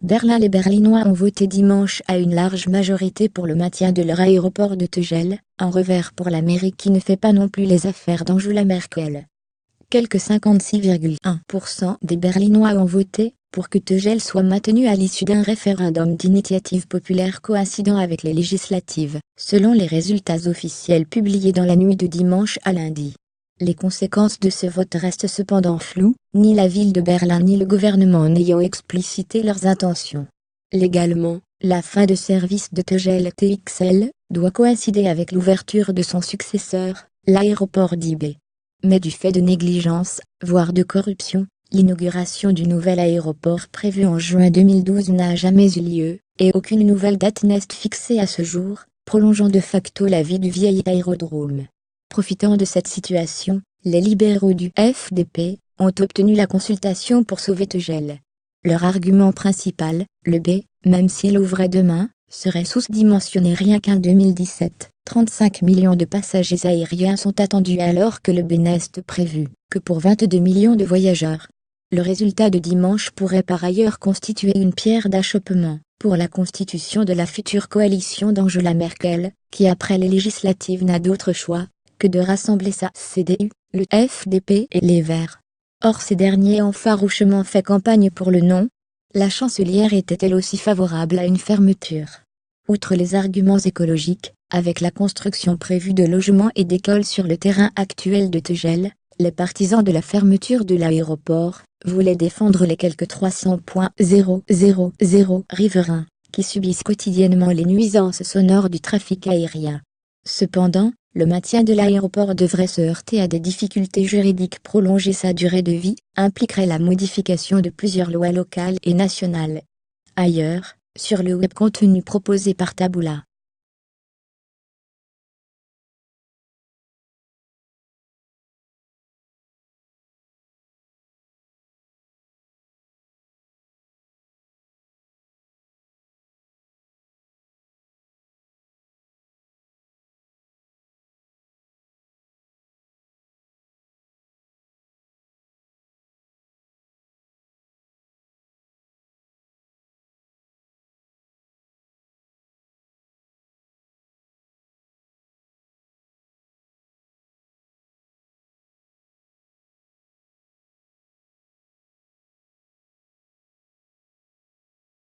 Berlin. Les Berlinois ont voté dimanche à une large majorité pour le maintien de leur aéroport de Tegel, un revers pour la mairie qui ne fait pas non plus les affaires d'Angela Merkel. Quelque 56,1% des Berlinois ont voté pour que Tegel soit maintenu à l'issue d'un référendum d'initiative populaire coïncidant avec les législatives, selon les résultats officiels publiés dans la nuit de dimanche à lundi. Les conséquences de ce vote restent cependant floues, ni la ville de Berlin ni le gouvernement n'ayant explicité leurs intentions. Légalement, la fin de service de Tegel TXL doit coïncider avec l'ouverture de son successeur, l'aéroport d'IB. Mais du fait de négligence, voire de corruption, l'inauguration du nouvel aéroport prévu en juin 2012 n'a jamais eu lieu, et aucune nouvelle date n'est fixée à ce jour, prolongeant de facto la vie du vieil aérodrome. Profitant de cette situation, les libéraux du FDP ont obtenu la consultation pour sauver Tegel. Leur argument principal, le B, même s'il ouvrait demain, serait sous-dimensionné. Rien qu'en 2017, 35 millions de passagers aériens sont attendus alors que le B n'est prévu que pour 22 millions de voyageurs. Le résultat de dimanche pourrait par ailleurs constituer une pierre d'achoppement pour la constitution de la future coalition d'Angela Merkel, qui après les législatives n'a d'autre choix que de rassembler sa CDU, le FDP et les Verts. Or ces derniers ont farouchement fait campagne pour le non. La chancelière était-elle aussi favorable à une fermeture? Outre les arguments écologiques, avec la construction prévue de logements et d'écoles sur le terrain actuel de Tegel, les partisans de la fermeture de l'aéroport voulaient défendre les quelques 300,000 riverains qui subissent quotidiennement les nuisances sonores du trafic aérien. Cependant, le maintien de l'aéroport devrait se heurter à des difficultés juridiques. Prolonger sa durée de vie impliquerait la modification de plusieurs lois locales et nationales. Ailleurs, sur le web, contenu proposé par Taboola.